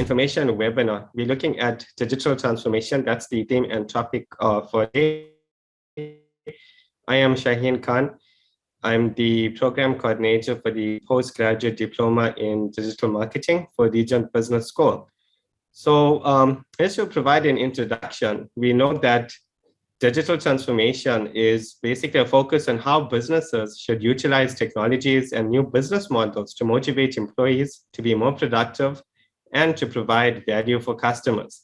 information webinar. We're looking at digital transformation. That's the theme and topic for today. I am Shaheen Khan. I'm the program coordinator for the postgraduate diploma in digital marketing for Regent Business School. So just to provide an introduction, we know that digital transformation is basically a focus on how businesses should utilize technologies and new business models to motivate employees to be more productive and to provide value for customers.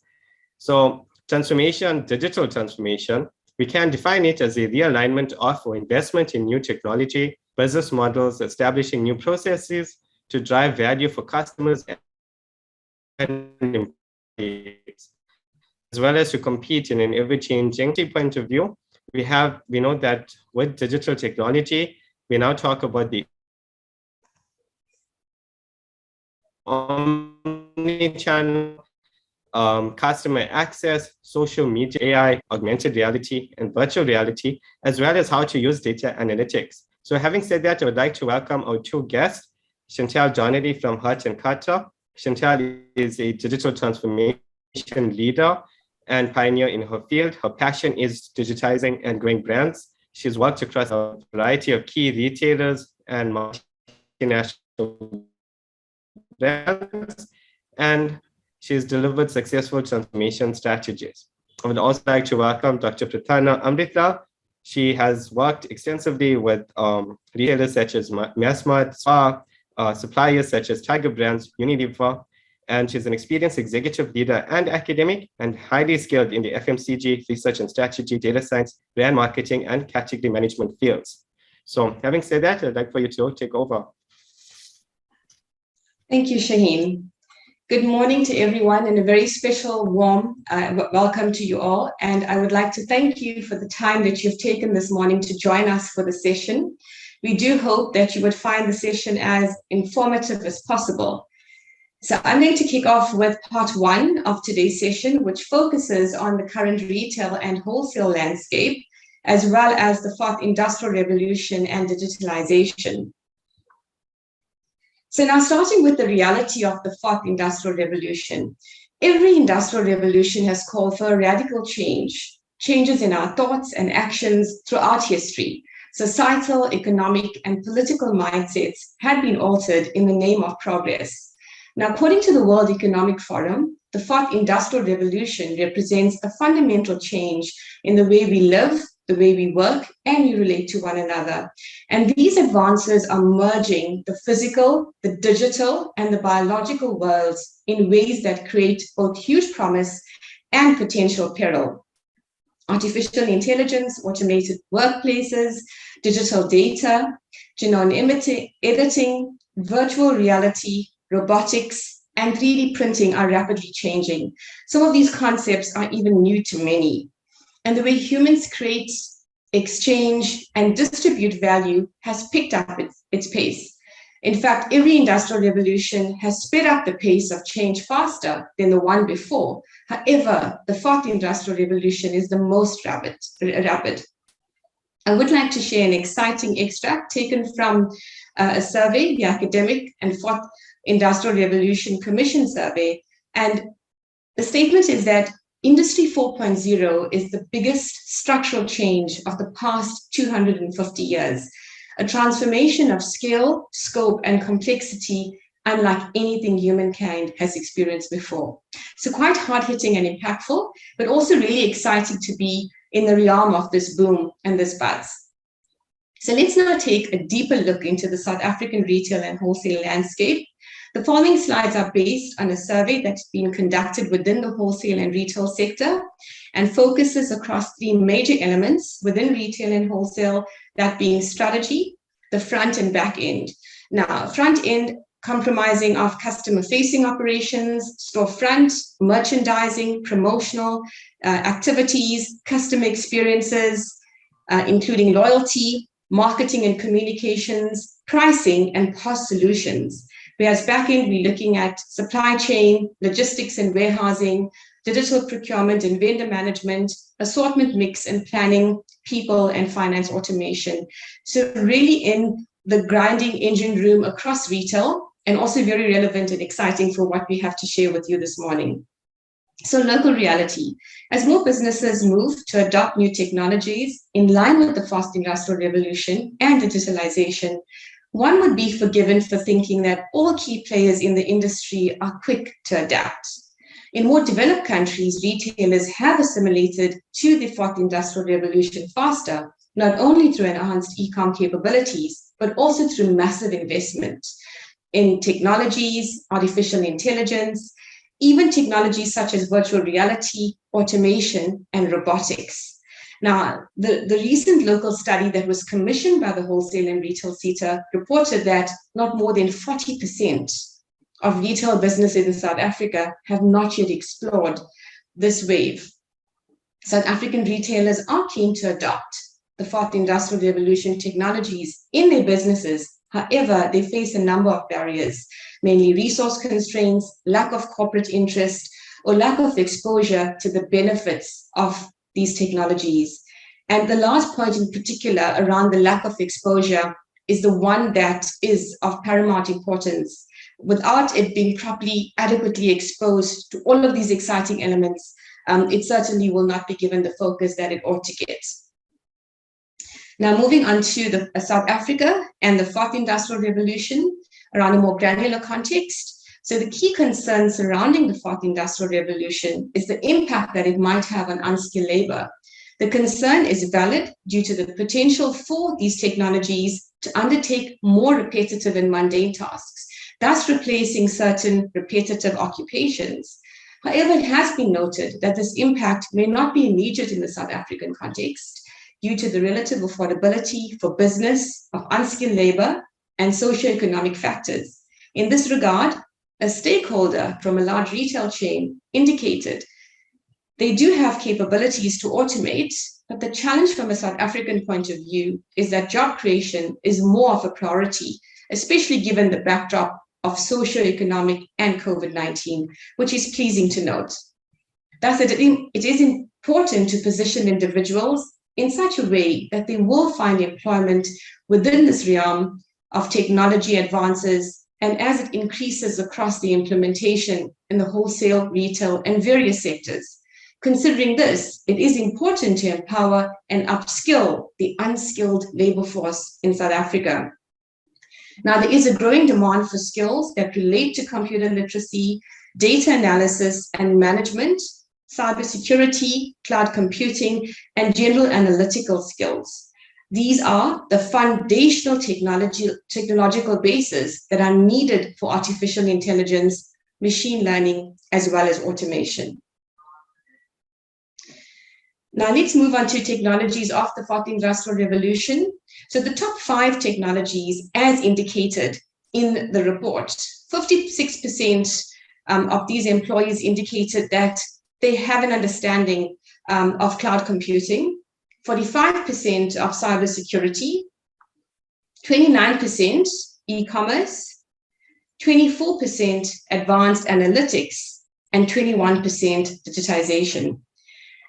So transformation, digital transformation, we can define it as a realignment of or investment in new technology, business models, establishing new processes to drive value for customers and employees, as well as to compete in an ever-changing point of view. We know that with digital technology, we now talk about the omnichannel, customer access, social media, AI, augmented reality, and virtual reality, as well as how to use data analytics. So having said that, I would like to welcome our two guests, Chantal Donnelly from Hart & Carter. Chantal is a digital transformation leader and pioneer in her field. Her passion is digitizing and growing brands. She's worked across a variety of key retailers and multinational brands, and she's delivered successful transformation strategies. I would also like to welcome Dr. Prathana Amrithlal. She has worked extensively with retailers such as Massmart, suppliers such as Tiger Brands, Unilever, and she's an experienced executive leader and academic and highly skilled in the FMCG, research and strategy, data science, brand marketing, and category management fields. So having said that, I'd like for you to take over. Thank you, Shaheen. Good morning to everyone and a very special warm welcome to you all. And I would like to thank you for the time that you've taken this morning to join us for the session. We do hope that you would find the session as informative as possible. So I'm going to kick off with part one of today's session, which focuses on the current retail and wholesale landscape, as well as the fourth industrial revolution and digitalization. So now starting with the reality of the fourth industrial revolution. Every industrial revolution has called for a radical change, changes in our thoughts and actions throughout history. Societal, economic, and political mindsets had been altered in the name of progress. Now, according to the World Economic Forum, the fourth industrial revolution represents a fundamental change in the way we live, the way we work, and we relate to one another. And these advances are merging the physical, the digital, and the biological worlds in ways that create both huge promise and potential peril. Artificial intelligence, automated workplaces, digital data, genome editing, virtual reality, robotics, and 3D printing are rapidly changing. Some of these concepts are even new to many. And the way humans create, exchange, and distribute value has picked up its pace. In fact, every industrial revolution has sped up the pace of change faster than the one before. However, the fourth industrial revolution is the most rapid. I would like to share an exciting extract taken from a survey, the Academic and Fourth Industrial Revolution Commission survey. And the statement is that Industry 4.0 is the biggest structural change of the past 250 years, a transformation of scale, scope, and complexity unlike anything humankind has experienced before. So quite hard-hitting and impactful, but also really exciting to be in the realm of this boom and this buzz. So let's now take a deeper look into the South African retail and wholesale landscape. The following slides are based on a survey that's been conducted within the wholesale and retail sector and focuses across three major elements within retail and wholesale, that being strategy, the front and back end. Now, front end comprising of customer-facing operations, storefront, merchandising, promotional activities, customer experiences, including loyalty, marketing and communications, pricing, and POS solutions. Whereas back end, we're looking at supply chain, logistics and warehousing, digital procurement and vendor management, assortment mix and planning, people and finance automation. So really in the grinding engine room across retail, and also very relevant and exciting for what we have to share with you this morning. So local reality. As more businesses move to adopt new technologies in line with the fast industrial revolution and digitalization, one would be forgiven for thinking that all key players in the industry are quick to adapt. In more developed countries, retailers have assimilated to the fourth industrial revolution faster, not only through enhanced e-com capabilities, but also through massive investment in technologies, artificial intelligence, even technologies such as virtual reality, automation, and robotics. Now, the recent local study that was commissioned by the wholesale and retail sector reported that not more than 40% of retail businesses in South Africa have not yet explored this wave. South African retailers are keen to adopt the fourth industrial revolution technologies in their businesses. However, they face a number of barriers, mainly resource constraints, lack of corporate interest, or lack of exposure to the benefits of these technologies. And the last point in particular around the lack of exposure is the one that is of paramount importance. Without it being properly, adequately exposed to all of these exciting elements, it certainly will not be given the focus that it ought to get. Now, moving on to South Africa and the fourth industrial revolution around a more granular context. So the key concern surrounding the fourth industrial revolution is the impact that it might have on unskilled labor. The concern is valid due to the potential for these technologies to undertake more repetitive and mundane tasks, thus replacing certain repetitive occupations. However, it has been noted that this impact may not be immediate in the South African context due to the relative affordability for business of unskilled labor and socioeconomic factors. In this regard, a stakeholder from a large retail chain indicated they do have capabilities to automate, but the challenge from a South African point of view is that job creation is more of a priority, especially given the backdrop of socioeconomic and COVID-19, which is pleasing to note. Thus, it is important to position individuals in such a way that they will find employment within this realm of technology advances, and as it increases across the implementation in the wholesale, retail, and various sectors. Considering this, it is important to empower and upskill the unskilled labor force in South Africa. Now, there is a growing demand for skills that relate to computer literacy, data analysis and management, cybersecurity, cloud computing, and general analytical skills. These are the foundational technological bases that are needed for artificial intelligence, machine learning, as well as automation. Now let's move on to technologies of the fourth industrial revolution. So the top 5 technologies, as indicated in the report, 56% of these employees indicated that they have an understanding of cloud computing, 45% of cybersecurity, 29% e-commerce, 24% advanced analytics, and 21% digitization.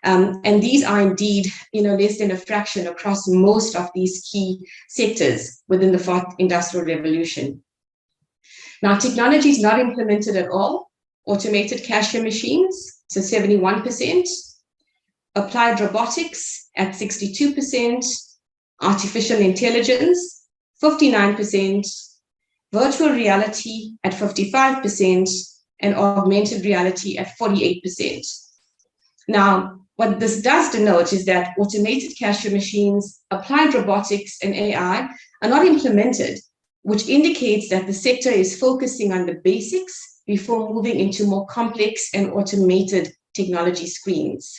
And these are indeed, less than a fraction across most of these key sectors within the fourth industrial revolution. Now, technology is not implemented at all. Automated cashier machines, so 71%. Applied robotics at 62%. Artificial intelligence, 59%. Virtual reality at 55%. And augmented reality at 48%. Now, what this does denote is that automated cashier machines, applied robotics, and AI are not implemented, which indicates that the sector is focusing on the basics before moving into more complex and automated technology screens.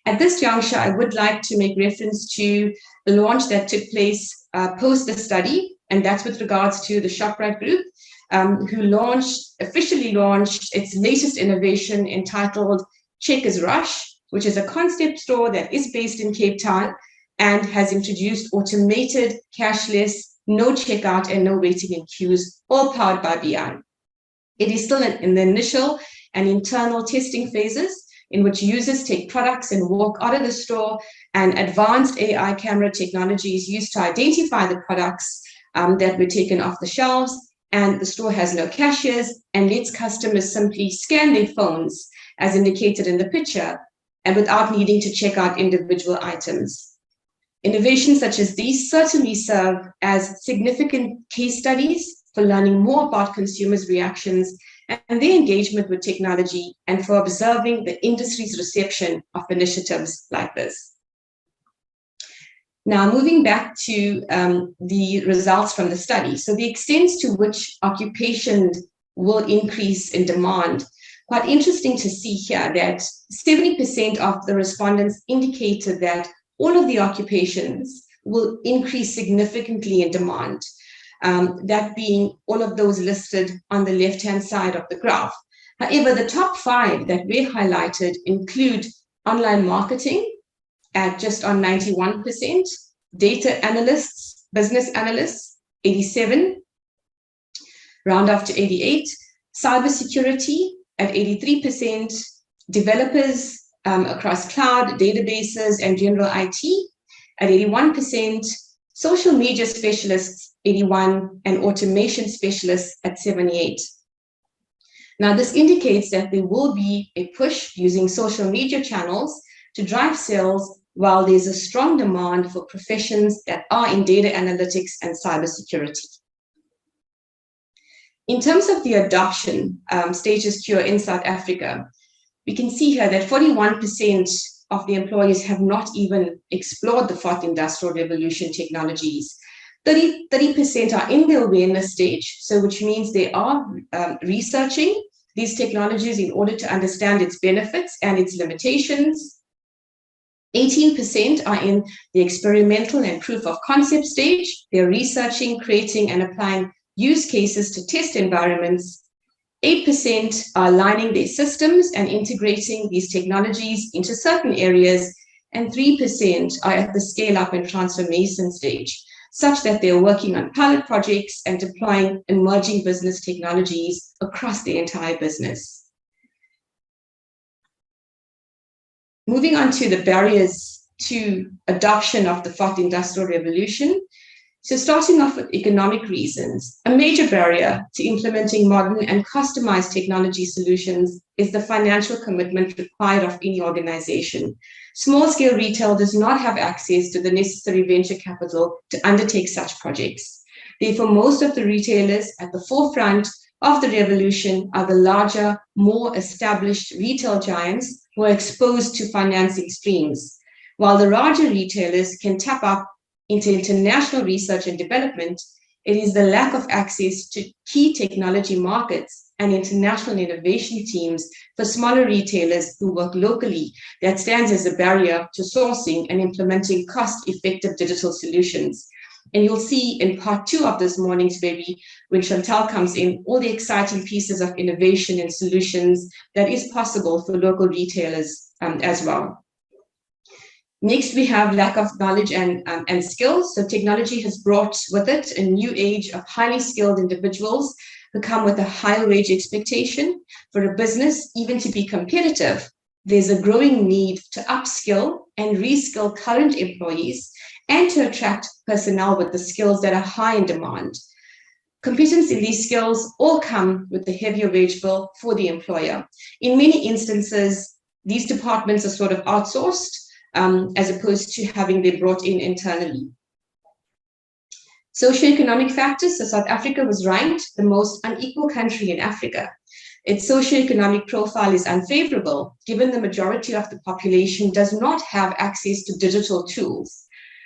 At this juncture, I would like to make reference to the launch that took place post the study, and that's with regards to the Shoprite Group, who officially launched its latest innovation entitled Checkers Rush, which is a concept store that is based in Cape Town and has introduced automated, cashless, no checkout and no waiting in queues, all powered by BI. It is still in the initial and internal testing phases in which users take products and walk out of the store, and advanced AI camera technology is used to identify the products that were taken off the shelves, and the store has no cashiers and lets customers simply scan their phones as indicated in the picture and without needing to check out individual items. Innovations such as these certainly serve as significant case studies for learning more about consumers' reactions and their engagement with technology, and for observing the industry's reception of initiatives like this. Now, moving back to the results from the study. So the extent to which occupation will increase in demand, quite interesting to see here that 70% of the respondents indicated that all of the occupations will increase significantly in demand, that being all of those listed on the left-hand side of the graph. However, the top 5 that we highlighted include online marketing at just on 91%, data analysts, business analysts, 87, round up to 88, cybersecurity at 83%, developers across cloud, databases, and general IT at 81%, social media specialists, 81, and automation specialists at 78. Now, this indicates that there will be a push using social media channels to drive sales, while there's a strong demand for professions that are in data analytics and cybersecurity. In terms of the adoption status quo in South Africa, we can see here that 41% of the employees have not even explored the fourth industrial revolution technologies. 30% are in the awareness stage, so which means they are researching these technologies in order to understand its benefits and its limitations. 18% are in the experimental and proof of concept stage. They're researching, creating, and applying use cases to test environments. 8% are aligning their systems and integrating these technologies into certain areas, and 3% are at the scale-up and transformation stage, such that they're working on pilot projects and deploying emerging business technologies across the entire business. Moving on to the barriers to adoption of the fourth industrial revolution. So starting off with economic reasons, a major barrier to implementing modern and customized technology solutions is the financial commitment required of any organization. Small-scale retail does not have access to the necessary venture capital to undertake such projects. Therefore, most of the retailers at the forefront of the revolution are the larger, more established retail giants who are exposed to financing streams, while the larger retailers can tap up into international research and development. It is the lack of access to key technology markets and international innovation teams for smaller retailers who work locally that stands as a barrier to sourcing and implementing cost-effective digital solutions. And you'll see in part 2 of this morning's baby, when Chantal comes in, all the exciting pieces of innovation and solutions that is possible for local retailers as well. Next, we have lack of knowledge and skills. So technology has brought with it a new age of highly skilled individuals who come with a higher wage expectation. For a business even to be competitive, there's a growing need to upskill and reskill current employees and to attract personnel with the skills that are high in demand. Competence in these skills all come with the heavier wage bill for the employer. In many instances, these departments are sort of outsourced, as opposed to having them brought in internally. Socioeconomic factors. So South Africa was ranked the most unequal country in Africa. Its socioeconomic profile is unfavorable, given the majority of the population does not have access to digital tools.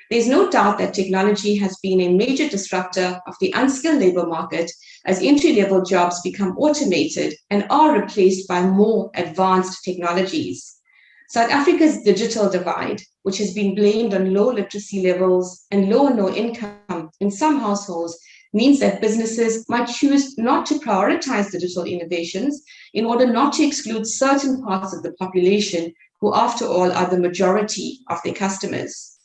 There's no doubt that technology has been a major disruptor of the unskilled labor market as entry-level jobs become automated and are replaced by more advanced technologies. South Africa's digital divide, which has been blamed on low literacy levels and low or no income in some households, means that businesses might choose not to prioritize digital innovations in order not to exclude certain parts of the population who, after all, are the majority of their customers.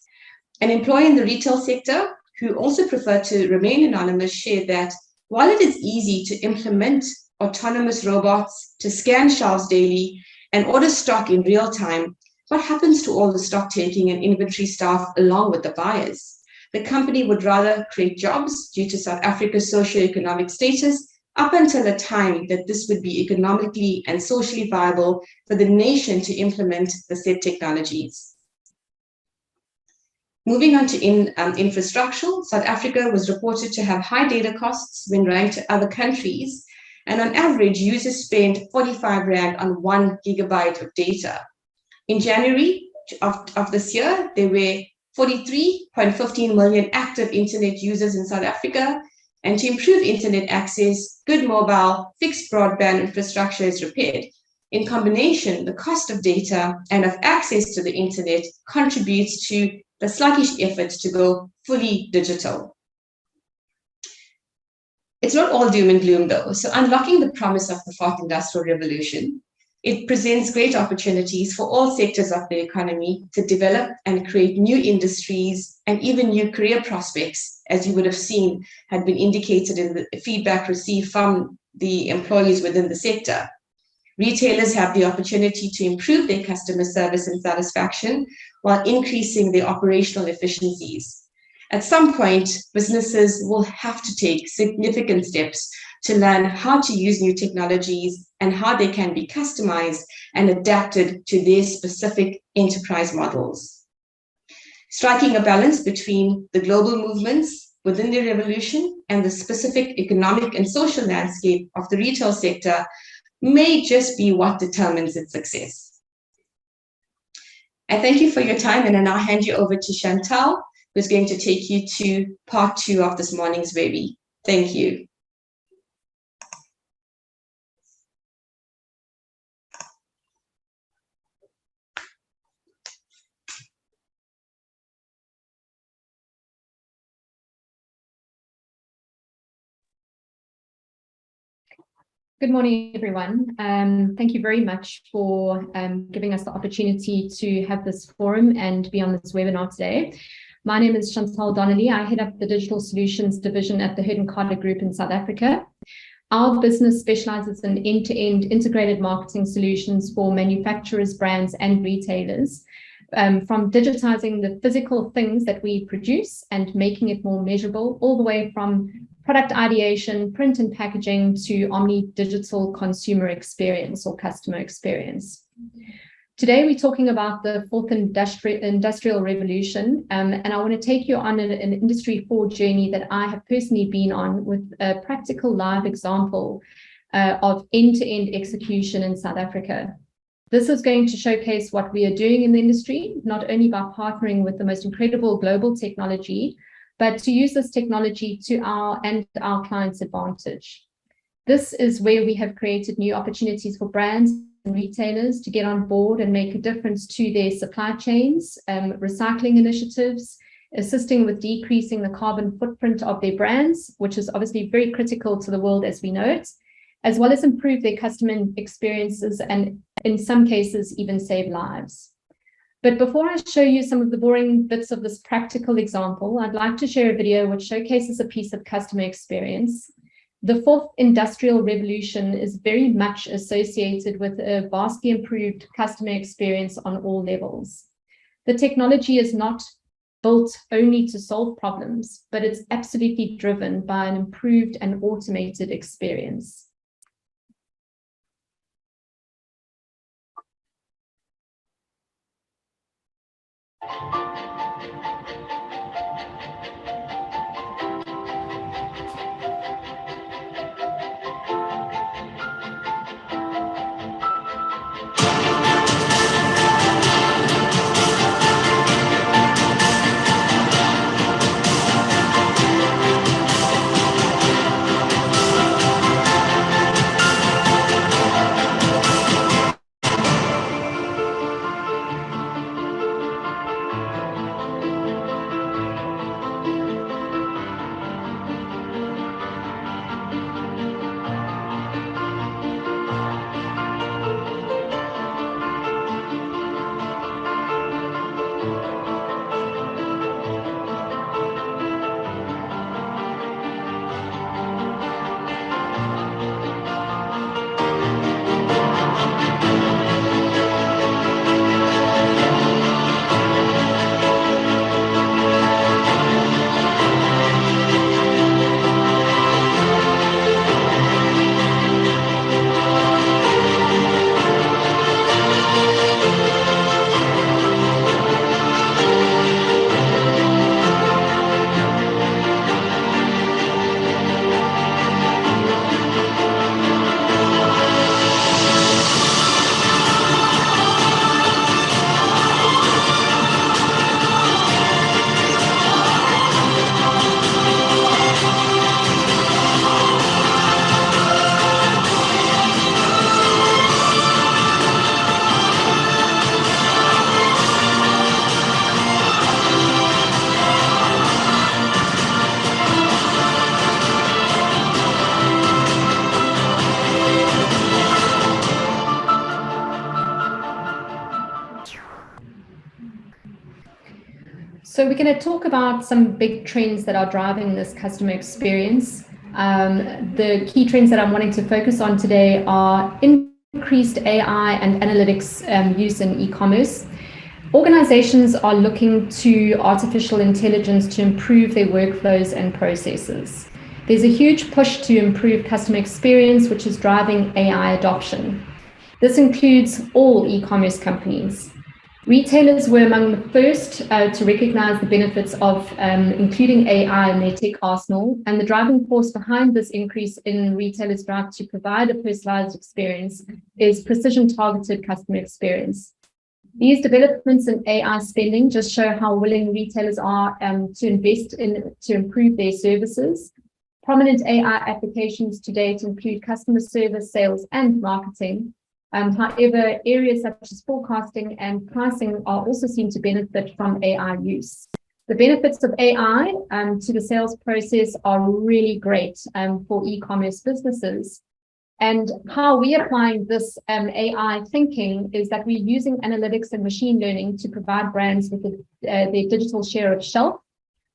An employee in the retail sector who also prefer to remain anonymous shared that while it is easy to implement autonomous robots to scan shelves daily and order stock in real time, what happens to all the stock taking and inventory staff along with the buyers? The company would rather create jobs due to South Africa's socioeconomic status up until a time that this would be economically and socially viable for the nation to implement the said technologies. Moving on to infrastructure, South Africa was reported to have high data costs when ranked to other countries, and on average, users spend 45 Rand on 1 gigabyte of data. In January of this year, there were 43.15 million active internet users in South Africa, and to improve internet access, good mobile, fixed broadband infrastructure is repaired. In combination, the cost of data and of access to the internet contributes to the sluggish efforts to go fully digital. It's not all doom and gloom though. So unlocking the promise of the fourth industrial revolution, it presents great opportunities for all sectors of the economy to develop and create new industries and even new career prospects, as you would have seen had been indicated in the feedback received from the employees within the sector. Retailers have the opportunity to improve their customer service and satisfaction while increasing their operational efficiencies. At some point, businesses will have to take significant steps to learn how to use new technologies and how they can be customized and adapted to their specific enterprise models. Striking a balance between the global movements within the revolution and the specific economic and social landscape of the retail sector may just be what determines its success. I thank you for your time, and I now hand you over to Chantal, who's going to take you to part 2 of this morning's webby. Thank you. Good morning, everyone. Thank you very much for giving us the opportunity to have this forum and be on this webinar today. My name is Chantal Donnelly. I head up the Digital Solutions Division at the Hood & Carter Group in South Africa. Our business specializes in end-to-end integrated marketing solutions for manufacturers, brands, and retailers, from digitizing the physical things that we produce and making it more measurable, all the way from product ideation, print and packaging, to omni-digital consumer experience or customer experience. Today, we're talking about the fourth industrial revolution, and I want to take you on an Industry 4 journey that I have personally been on with a practical live example of end-to-end execution in South Africa. This is going to showcase what we are doing in the industry, not only by partnering with the most incredible global technology, but to use this technology to our clients' advantage. This is where we have created new opportunities for brands and retailers to get on board and make a difference to their supply chains, recycling initiatives, assisting with decreasing the carbon footprint of their brands, which is obviously very critical to the world as we know it, as well as improve their customer experiences and in some cases even save lives. But before I show you some of the boring bits of this practical example, I'd like to share a video which showcases a piece of customer experience. The fourth industrial revolution is very much associated with a vastly improved customer experience on all levels. The technology is not built only to solve problems, but it's absolutely driven by an improved and automated experience. So we're going to talk about some big trends that are driving this customer experience. The key trends that I'm wanting to focus on today are increased AI and analytics use in e-commerce. Organizations are looking to artificial intelligence to improve their workflows and processes. There's a huge push to improve customer experience, which is driving AI adoption. This includes all e-commerce companies. Retailers were among the first to recognize the benefits of including AI in their tech arsenal, and the driving force behind this increase in retailers' drive to provide a personalized experience is precision-targeted customer experience. These developments in AI spending just show how willing retailers are to invest in to improve their services. Prominent AI applications to date include customer service, sales, and marketing. However, areas such as forecasting and pricing are also seen to benefit from AI use. The benefits of AI to the sales process are really great for e-commerce businesses. And how we're applying this AI thinking is that we're using analytics and machine learning to provide brands with their digital share of shelf.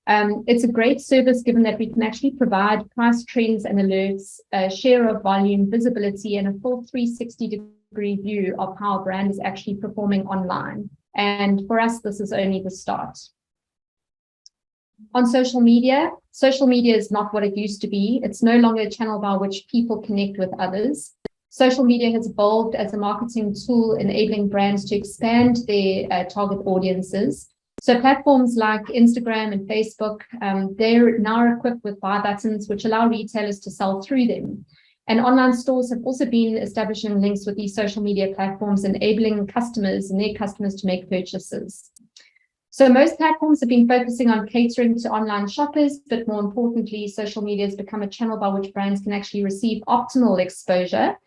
It's a great service given that we can actually provide price trends and alerts, share of volume, visibility, and a full 360-degree view of how a brand is actually performing online. And for us, this is only the start. On social media is not what it used to be. It's no longer a channel by which people connect with others. Social media has evolved as a marketing tool, enabling brands to expand their target audiences. So platforms like Instagram and Facebook, they're now equipped with buy buttons, which allow retailers to sell through them. And online stores have also been establishing links with these social media platforms, enabling customers and their customers to make purchases. So most platforms have been focusing on catering to online shoppers, but more importantly, social media has become a channel by which brands can actually receive optimal exposure.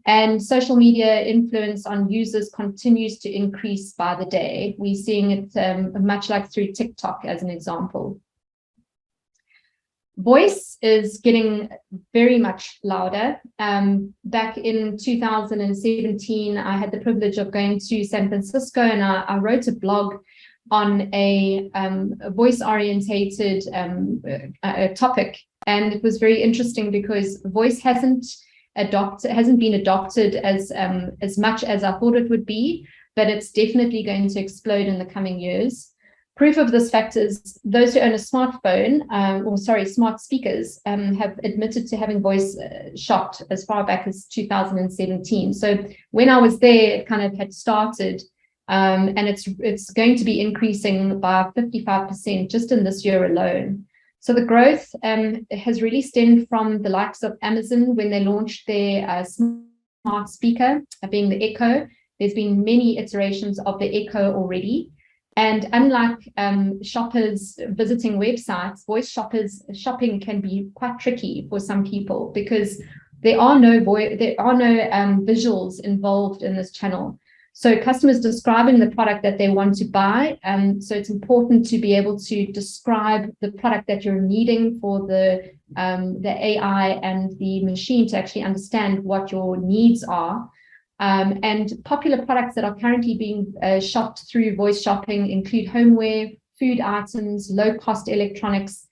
And social media influence on users continues to increase by the day. We're seeing it much like through TikTok as an example. Voice is getting very much louder. Back in 2017, I had the privilege of going to San Francisco, and I wrote a blog on a voice-orientated topic, and it was very interesting because voice hasn't been adopted as much as I thought it would be, but it's definitely going to explode in the coming years. Proof of this fact is those who own a smartphone, smart speakers, have admitted to having voice shopped as far back as 2017. So when I was there, it kind of had started. And it's going to be increasing by 55% just in this year alone. So the growth has really stemmed from the likes of Amazon when they launched their smart speaker, being the Echo. There's been many iterations of the Echo already. And unlike shoppers visiting websites, voice shopping can be quite tricky for some people because there are no visuals involved in this channel. So customers describing the product that they want to buy. So it's important to be able to describe the product that you're needing for the AI and the machine to actually understand what your needs are. And popular products that are currently being shopped through voice shopping include homeware, food items, low-cost electronics,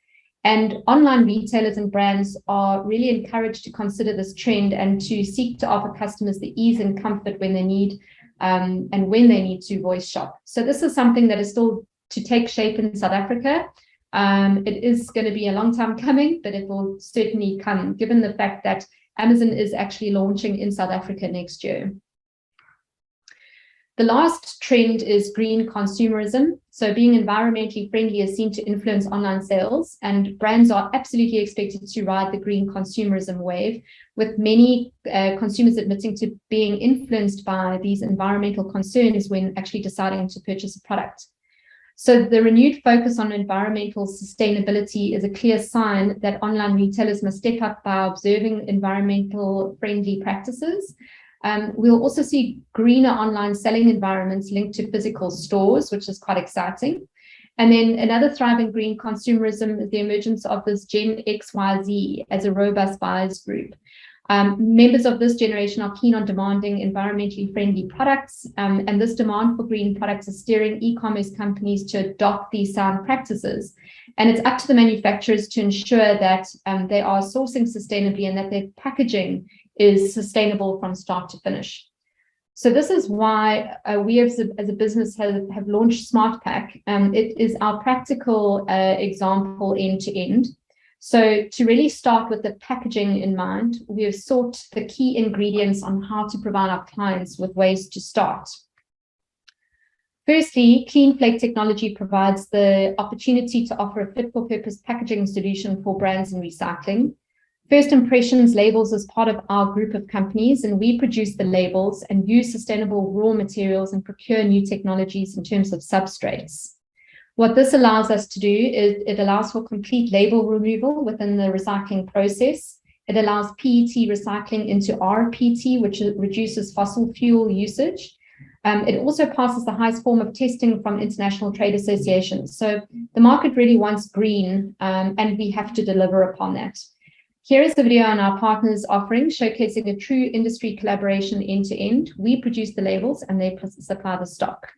and online retailers and brands are really encouraged to consider this trend and to seek to offer customers the ease and comfort when they need and when they need to voice shop. So this is something that is still to take shape in South Africa. It is going to be a long time coming, but it will certainly come, given the fact that Amazon is actually launching in South Africa next year. The last trend is green consumerism. So being environmentally friendly is seen to influence online sales, and brands are absolutely expected to ride the green consumerism wave, with many consumers admitting to being influenced by these environmental concerns when actually deciding to purchase a product. So the renewed focus on environmental sustainability is a clear sign that online retailers must step up by observing environmental friendly practices. We'll also see greener online selling environments linked to physical stores, which is quite exciting. And then another thriving green consumerism is the emergence of this Gen XYZ as a robust buyers group. Members of this generation are keen on demanding environmentally friendly products, and this demand for green products is steering e-commerce companies to adopt these sound practices. And it's up to the manufacturers to ensure that they are sourcing sustainably and that their packaging is sustainable from start to finish. So this is why we as a business have launched SmartPack. It is our practical example end to end. So to really start with the packaging in mind, we have sought the key ingredients on how to provide our clients with ways to start. Firstly, Clean Flake technology provides the opportunity to offer a fit-for-purpose packaging solution for brands in recycling. First Impressions labels is part of our group of companies, and we produce the labels and use sustainable raw materials and procure new technologies in terms of substrates. What this allows us to do is it allows for complete label removal within the recycling process. It allows PET recycling into rPET, which reduces fossil fuel usage. It also passes the highest form of testing from international trade associations. So the market really wants green, and we have to deliver upon that. Here is the video on our partners offering, showcasing a true industry collaboration end to end. We produce the labels and they supply the stock.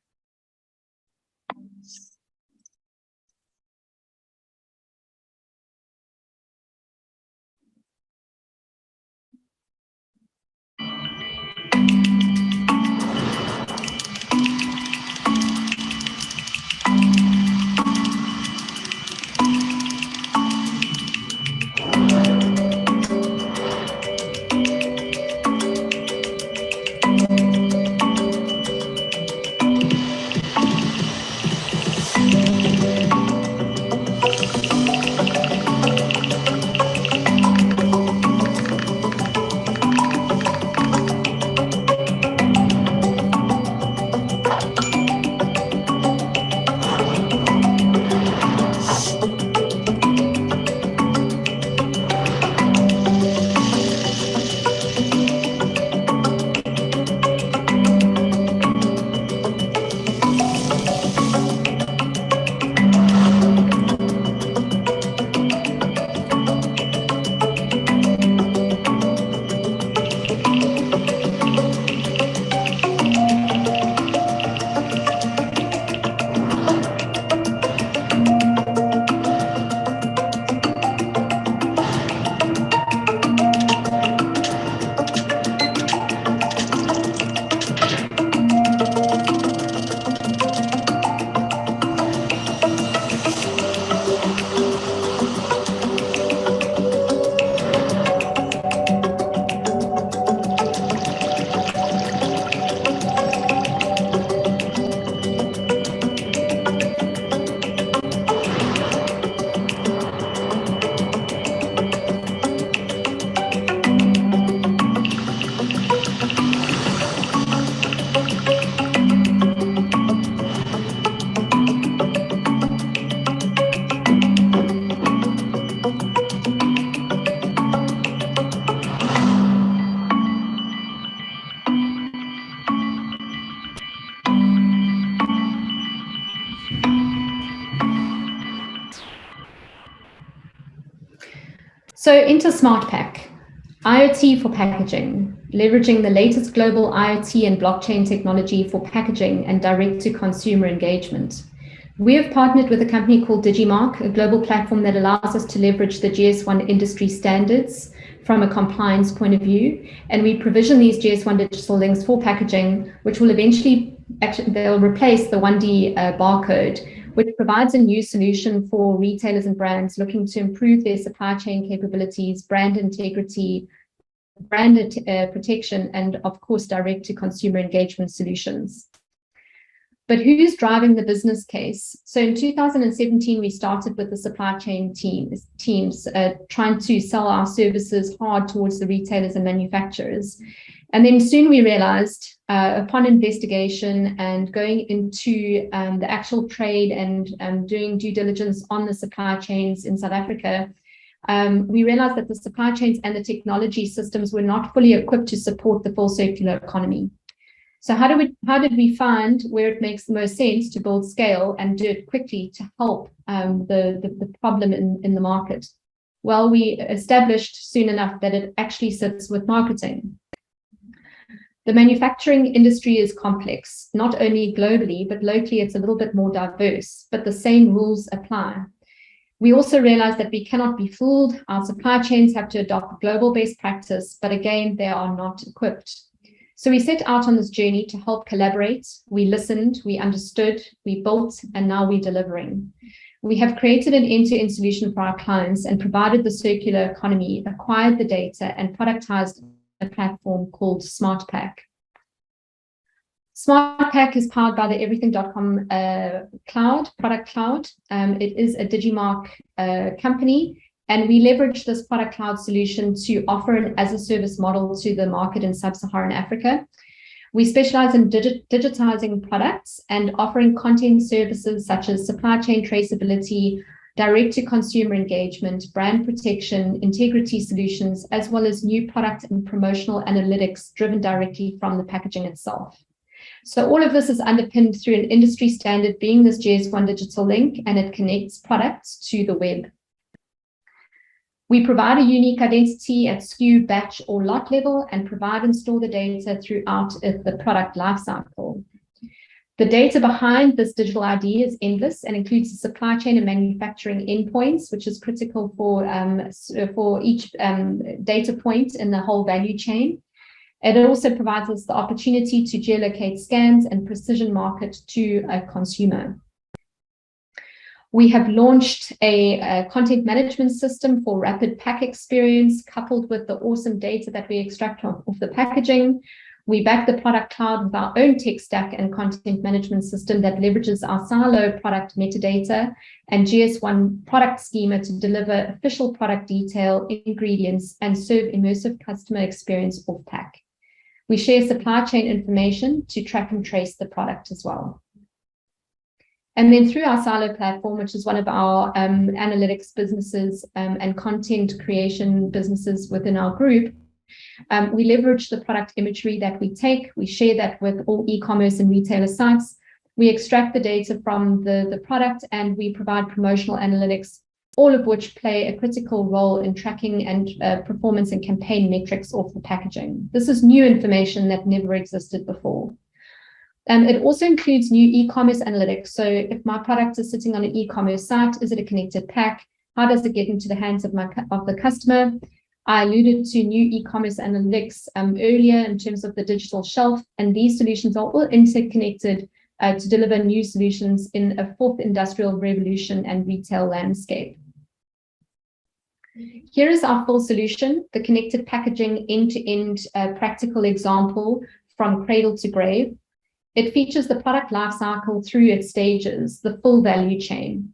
So into SmartPack, IoT for packaging, leveraging the latest global IoT and blockchain technology for packaging and direct-to-consumer engagement. We have partnered with a company called Digimark, a global platform that allows us to leverage the GS1 industry standards from a compliance point of view, and we provision these GS1 digital links for packaging, which will eventually, they'll replace the 1D barcode, which provides a new solution for retailers and brands looking to improve their supply chain capabilities, brand integrity, brand protection, and of course, direct-to-consumer engagement solutions. But who's driving the business case? So in 2017, we started with the supply chain teams trying to sell our services hard towards the retailers and manufacturers. And then soon we realized, upon investigation and going into the actual trade and doing due diligence on the supply chains in South Africa, we realized that the supply chains and the technology systems were not fully equipped to support the full circular economy. So how did we find where it makes the most sense to build scale and do it quickly to help the problem in the market? Well, we established soon enough that it actually sits with marketing. The manufacturing industry is complex, not only globally, but locally it's a little bit more diverse, but the same rules apply. We also realize that we cannot be fooled. Our supply chains have to adopt global best practice, but again, they are not equipped. So we set out on this journey to help collaborate. We listened, we understood, we built, and now we're delivering. We have created an end-to-end solution for our clients and provided the circular economy, acquired the data, and productized a platform called SmartPack. SmartPack is powered by the everything.com product cloud. It is a Digimark company, and we leverage this product cloud solution to offer an as-a-service model to the market in sub-Saharan Africa. We specialize in digitizing products and offering content services such as supply chain traceability, direct-to-consumer engagement, brand protection, integrity solutions, as well as new product and promotional analytics driven directly from the packaging itself. So all of this is underpinned through an industry standard being this GS1 digital link, and it connects products to the web. We provide a unique identity at SKU, batch, or lot level and provide and store the data throughout the product lifecycle. The data behind this digital ID is endless and includes the supply chain and manufacturing endpoints, which is critical for each data point in the whole value chain. It also provides us the opportunity to geolocate scans and precision market to a consumer. We have launched a content management system for rapid pack experience, coupled with the awesome data that we extract off the packaging. We back the product cloud with our own tech stack and content management system that leverages our silo product metadata and GS1 product schema to deliver official product detail, ingredients, and serve immersive customer experience off pack. We share supply chain information to track and trace the product as well. And then through our Silo platform, which is one of our analytics businesses and content creation businesses within our group, we leverage the product imagery that we take. We share that with all e-commerce and retailer sites. We extract the data from the product and we provide promotional analytics, all of which play a critical role in tracking and performance and campaign metrics off the packaging. This is new information that never existed before. It also includes new e-commerce analytics. So if my product is sitting on an e-commerce site, is it a connected pack? How does it get into the hands of the customer? I alluded to new e-commerce analytics earlier in terms of the digital shelf, and these solutions are all interconnected to deliver new solutions in a fourth industrial revolution and retail landscape. Here is our full solution, the connected packaging end-to-end practical example from cradle to grave. It features the product lifecycle through its stages, the full value chain.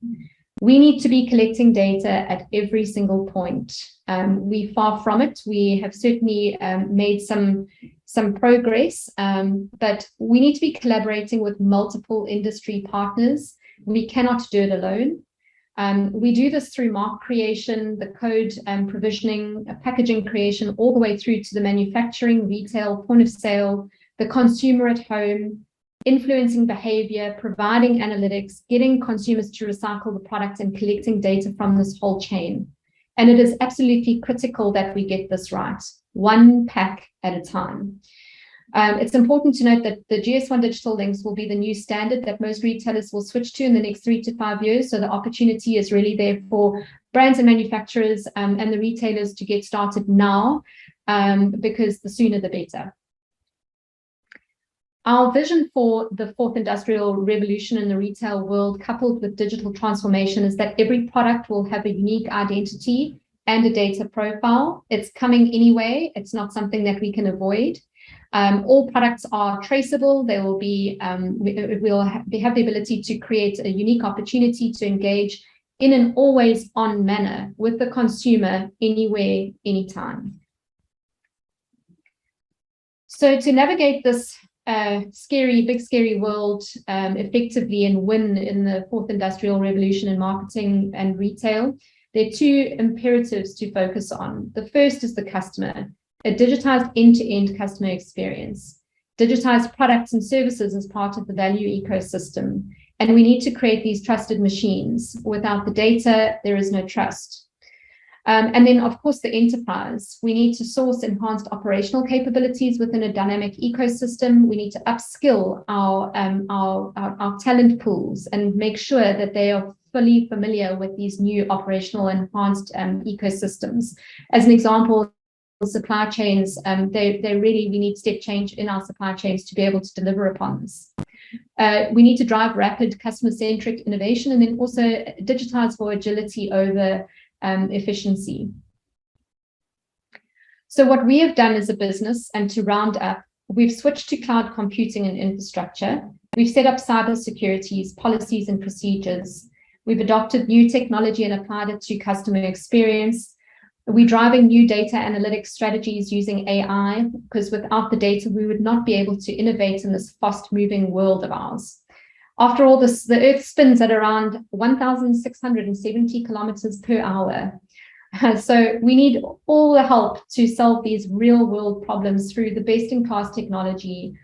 We need to be collecting data at every single point. We're far from it. We have certainly made some progress, but we need to be collaborating with multiple industry partners. We cannot do it alone. We do this through mark creation, the code provisioning, packaging creation, all the way through to the manufacturing, retail, point of sale, the consumer at home, influencing behavior, providing analytics, getting consumers to recycle the product and collecting data from this whole chain. And it is absolutely critical that we get this right, one pack at a time. It's important to note that the GS1 digital links will be the new standard that most retailers will switch to in the next 3 to 5 years. So the opportunity is really there for brands and manufacturers and the retailers to get started now, because the sooner the better. Our vision for the fourth industrial revolution in the retail world, coupled with digital transformation, is that every product will have a unique identity and a data profile. It's coming anyway. It's not something that we can avoid. All products are traceable. They will be, we'll have the ability to create a unique opportunity to engage in an always on manner with the consumer anywhere, anytime. So to navigate this big scary world effectively and win in the fourth industrial revolution in marketing and retail, there are 2 imperatives to focus on. The first is the customer, a digitized end-to-end customer experience, digitized products and services as part of the value ecosystem. And we need to create these trusted machines. Without the data, there is no trust. And then, of course, the enterprise. We need to source enhanced operational capabilities within a dynamic ecosystem. We need to upskill our talent pools and make sure that they are fully familiar with these new operational enhanced ecosystems. As an example, supply chains, we need step change in our supply chains to be able to deliver upon this. We need to drive rapid customer-centric innovation and then also digitize for agility over efficiency. So what we have done as a business, and to round up, we've switched to cloud computing and infrastructure. We've set up cybersecurity policies and procedures. We've adopted new technology and applied it to customer experience. We're driving new data analytics strategies using AI, because without the data, we would not be able to innovate in this fast-moving world of ours. After all this, the Earth spins at around 1,670 kilometers per hour. So we need all the help to solve these real-world problems through the best-in-class technology.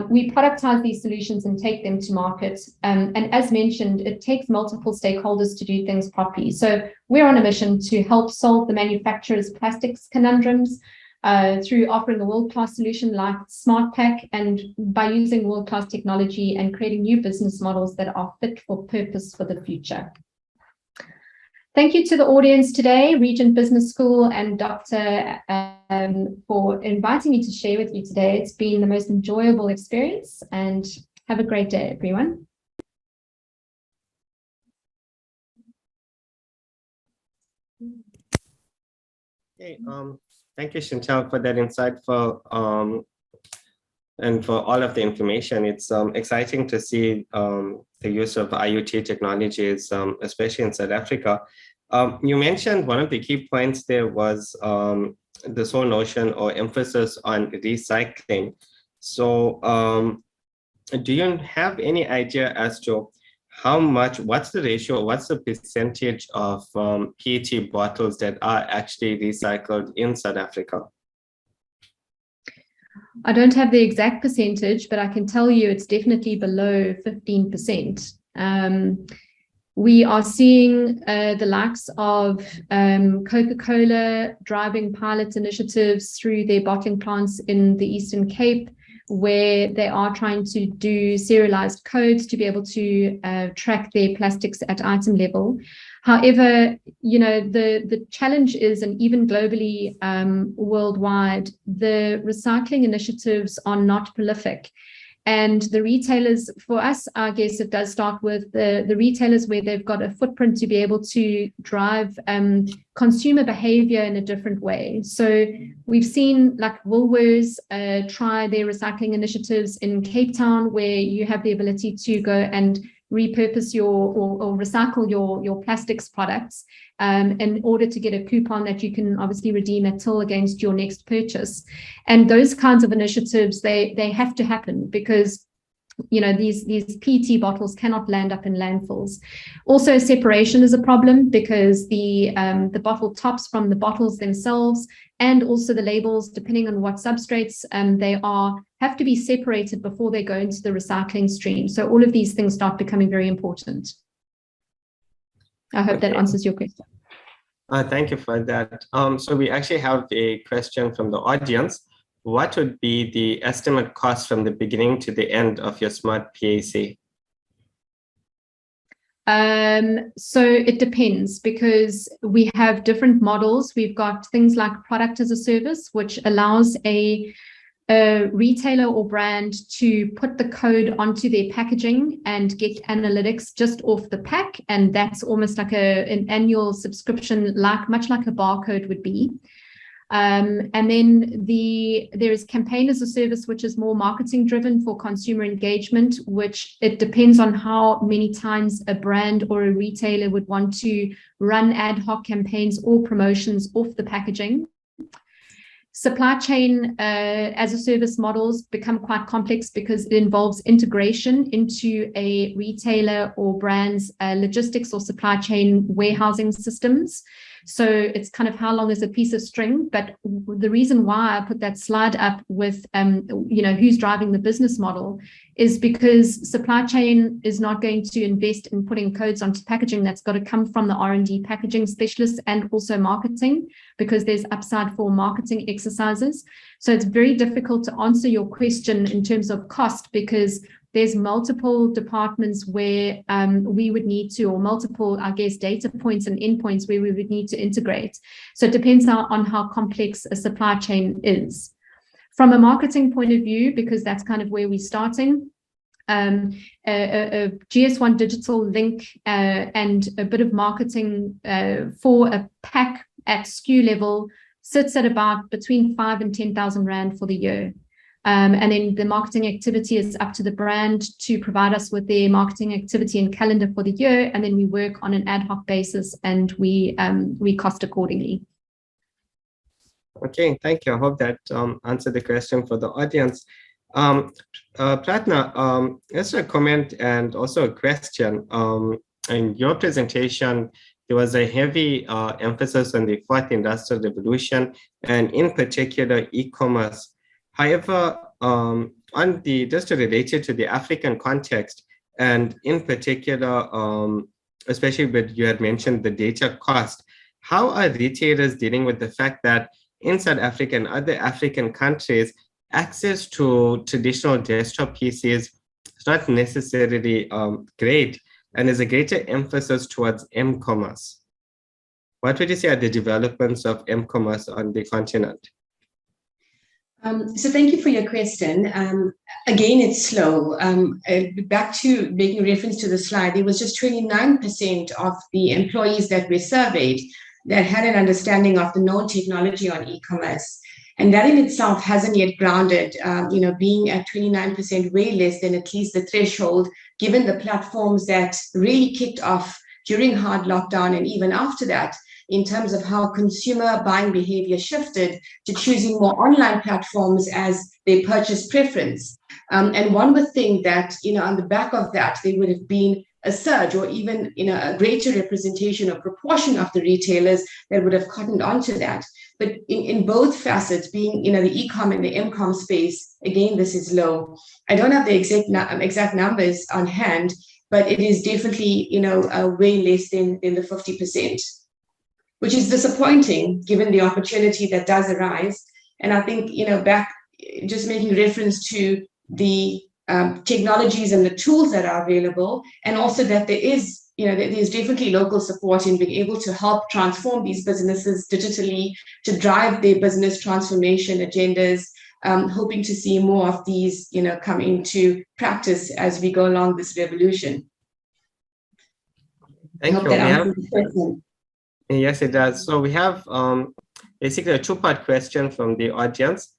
We productize these solutions and take them to market. And as mentioned, it takes multiple stakeholders to do things properly. So we're on a mission to help solve the manufacturers' plastics conundrums, through offering a world-class solution like SmartPack, and by using world-class technology and creating new business models that are fit for purpose for the future. Thank you to the audience today, Regent Business School and Dr. For inviting me to share with you today. It's been the most enjoyable experience, and have a great day, everyone. Okay, thank you, Chantal, for that insightful and for all of the information. It's exciting to see the use of IoT technologies, especially in South Africa. You mentioned one of the key points there was this whole notion or emphasis on recycling. So do you have any idea as to what's the ratio, what's the percentage of PET bottles that are actually recycled in South Africa? I don't have the exact percentage, but I can tell you it's definitely below 15%. We are seeing the likes of Coca-Cola driving pilot initiatives through their bottling plants in the Eastern Cape, where they are trying to do serialized codes to be able to track their plastics at item level. However, you know, the challenge is, and even globally, worldwide, the recycling initiatives are not prolific. And the retailers, for us, I guess it does start with the retailers where they've got a footprint to be able to drive consumer behavior in a different way. So we've seen like Woolworths try their recycling initiatives in Cape Town, where you have the ability to go and repurpose or recycle your plastics products in order to get a coupon that you can obviously redeem at till against your next purchase. And those kinds of initiatives, they have to happen, because you know, these PET bottles cannot land up in landfills. Also, separation is a problem, because the bottle tops from the bottles themselves, and also the labels, depending on what substrates they have to be separated before they go into the recycling stream. So all of these things start becoming very important. I hope that answers your question. Thank you for that. So we actually have a question from the audience. What would be the estimate cost from the beginning to the end of your smart PAC? So it depends, because we have different models. We've got things like product as a service, which allows a retailer or brand to put the code onto their packaging and get analytics just off the pack. And that's almost like an annual subscription, much like a barcode would be. And then there is campaign as a service, which is more marketing driven for consumer engagement, which it depends on how many times a brand or a retailer would want to run ad hoc campaigns or promotions off the packaging. Supply chain as a service models become quite complex, because it involves integration into a retailer or brand's logistics or supply chain warehousing systems. So it's kind of how long is a piece of string. But the reason why I put that slide up with, who's driving the business model is because supply chain is not going to invest in putting codes onto packaging. That's got to come from the R&D packaging specialists and also marketing, because there's upside for marketing exercises. So it's very difficult to answer your question in terms of cost, because there's multiple departments where we would need to, or multiple, I guess, data points and endpoints where we would need to integrate. So it depends on how complex a supply chain is. From a marketing point of view, because that's kind of where we're starting, a GS1 digital link and a bit of marketing for a pack at SKU level sits at about between 5,000 and 10,000 Rand for the year. And then the marketing activity is up to the brand to provide us with their marketing activity and calendar for the year. And then we work on an ad hoc basis and we cost accordingly. Okay, thank you. I hope that answered the question for the audience. Prathana, just a comment and also a question. In your presentation, there was a heavy emphasis on the fourth industrial revolution and in particular e-commerce. However, just to relate it to the African context, and in particular, especially when you had mentioned the data cost, how are retailers dealing with the fact that in South Africa and other African countries, access to traditional desktop PCs is not necessarily great, and there's a greater emphasis towards m-commerce? What would you say are the developments of m-commerce on the continent? So thank you for your question. Again, it's slow. Back to making reference to the slide, it was just 29% of the employees that were surveyed that had an understanding of the known technology on e-commerce. And that in itself hasn't yet grounded, being at 29%, way less than at least the threshold, given the platforms that really kicked off during hard lockdown and even after that, in terms of how consumer buying behavior shifted to choosing more online platforms as their purchase preference. And one would think that, on the back of that, there would have been a surge or even a greater representation or proportion of the retailers that would have cottoned onto that. But in both facets, being the e-com and the m-com space, again, this is low. I don't have the exact numbers on hand, but it is definitely way less than the 50%. Which is disappointing given the opportunity that does arise. And I think, back just making reference to the technologies and the tools that are available, and also that there's definitely local support in being able to help transform these businesses digitally to drive their business transformation agendas, hoping to see more of these, come into practice as we go along this revolution. Thank you. That answers the question. Yes, it does. So we have basically a two-part question from the audience.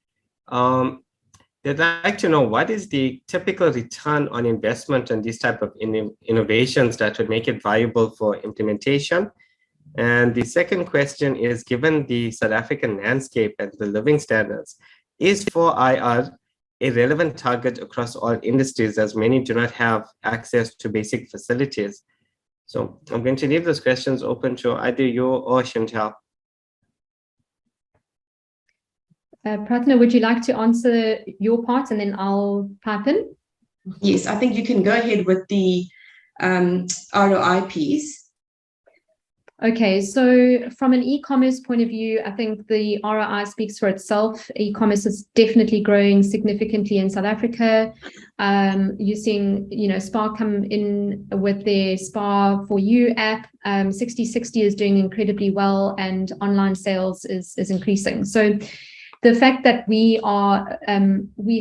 They'd like to know, what is the typical return on investment on these type of innovations that would make it viable for implementation? And the second question is, given the South African landscape and the living standards, is 4IR a relevant target across all industries, as many do not have access to basic facilities? So I'm going to leave those questions open to either you or Chantal. Prathana, would you like to answer your part and then I'll pipe in? Yes, I think you can go ahead with the ROI piece. Okay, so from an e-commerce point of view, I think the ROI speaks for itself. E-commerce is definitely growing significantly in South Africa. You're seeing, SPAR come in with their SPAR for You app. 6060 is doing incredibly well, and online sales is increasing. So the fact that we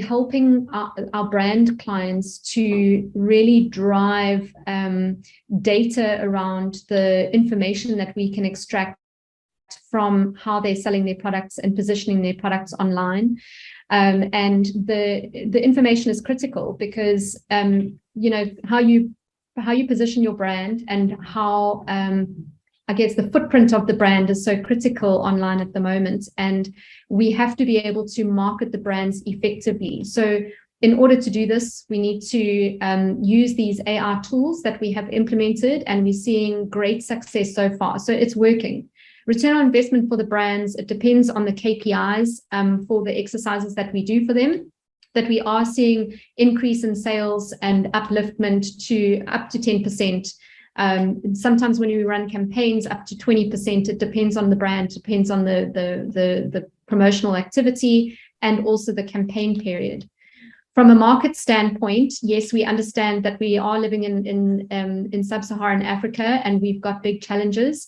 helping our brand clients to really drive data around the information that we can extract from how they're selling their products and positioning their products online. And the information is critical because, how you position your brand and how, I guess the footprint of the brand is so critical online at the moment, and we have to be able to market the brands effectively. So in order to do this, we need to use these AI tools that we have implemented, and we're seeing great success so far. So it's working. Return on investment for the brands, it depends on the KPIs for the exercises that we do for them, that we are seeing increase in sales and upliftment to up to 10%. Sometimes when we run campaigns up to 20%, it depends on the brand, depends on the promotional activity and also the campaign period. From a market standpoint, yes, we understand that we are living in sub-Saharan Africa and we've got big challenges.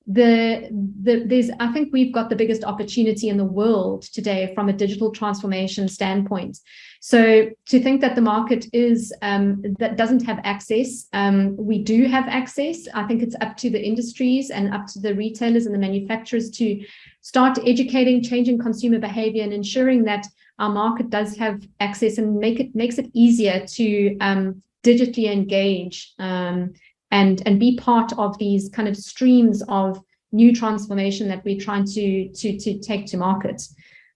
I think we've got the biggest opportunity in the world today from a digital transformation standpoint. So to think that the market is that doesn't have access, we do have access. I think it's up to the industries and up to the retailers and the manufacturers to start educating, changing consumer behavior and ensuring that our market does have access and makes it easier to digitally engage and be part of these kind of streams of new transformation that we're trying to take to market.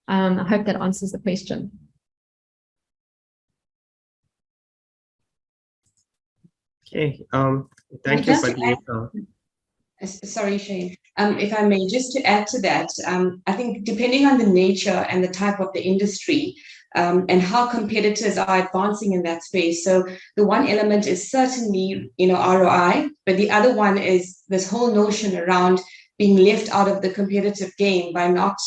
I hope that answers the question. Okay, thank you for the Sorry, Shane. If I may, just to add to that, I think depending on the nature and the type of the industry and how competitors are advancing in that space. So the one element is certainly, ROI, but the other one is this whole notion around being left out of the competitive game by not,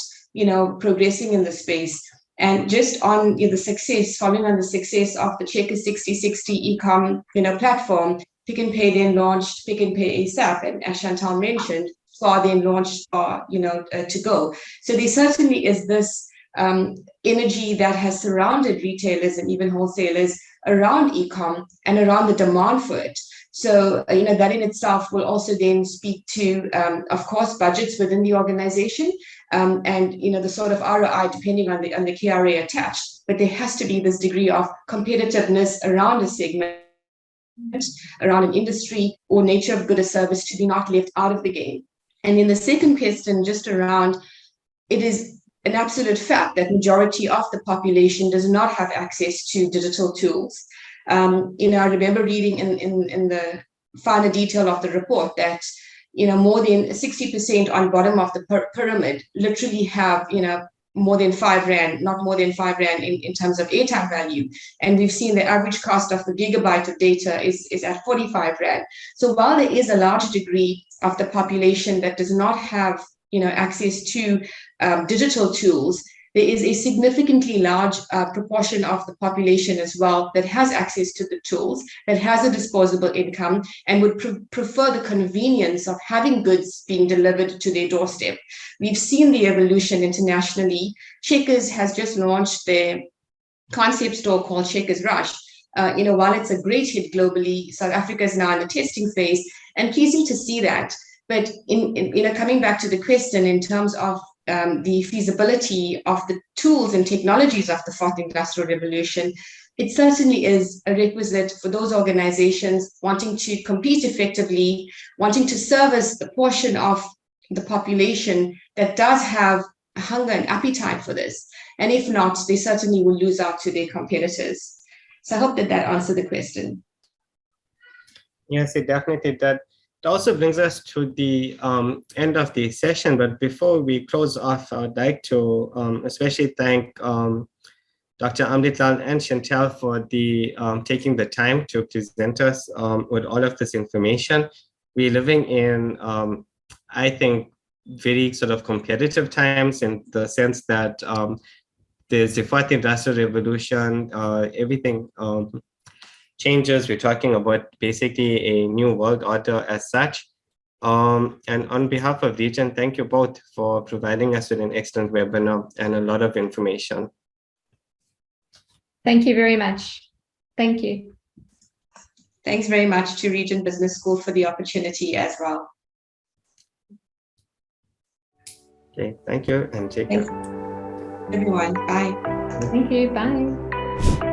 progressing in the space. And just on following on the success of the Checkers 60/60 e-com, platform, Pick n Pay then launched Pick n Pay ASAP, and as Chantal mentioned, Spar then launched Spar, to go. So there certainly is this energy that has surrounded retailers and even wholesalers around e-com and around the demand for it. So, that in itself will also then speak to, of course, budgets within the organization and, the sort of ROI depending on the KRA attached. But there has to be this degree of competitiveness around a segment, around an industry or nature of good or service to be not left out of the game. And then the second question, just around, it is an absolute fact that majority of the population does not have access to digital tools. I remember reading in the finer detail of the report that, more than 60% on bottom of the pyramid literally have, more than 5 Rand, not more than 5 Rand in terms of airtime value. And we've seen the average cost of the gigabyte of data is at 45 Rand. So while there is a large degree of the population that does not have, access to digital tools, there is a significantly large proportion of the population as well that has access to the tools, that has a disposable income, and would prefer the convenience of having goods being delivered to their doorstep. We've seen the evolution internationally. Checkers has just launched their concept store called Checkers Rush. While it's a great hit globally, South Africa is now in the testing phase, and pleasing to see that. But in coming back to the question in terms of the feasibility of the tools and technologies of the fourth industrial revolution, it certainly is a requisite for those organizations wanting to compete effectively, wanting to service the portion of the population that does have a hunger and appetite for this. And if not, they certainly will lose out to their competitors. So I hope that answered the question. Yes, it definitely did. It also brings us to the end of the session, but before we close off, I'd like to especially thank Dr. Amrithlal and Chantal for taking the time to present us with all of this information. We're living in, I think, very sort of competitive times in the sense that there's the fourth industrial revolution, everything changes. We're talking about basically a new world order as such. And on behalf of Region, thank you both for providing us with an excellent webinar and a lot of information. Thank you very much. Thank you. Thanks very much to Region Business School for the opportunity as well. Okay, thank you and take care. Everyone, bye. Thank you, bye.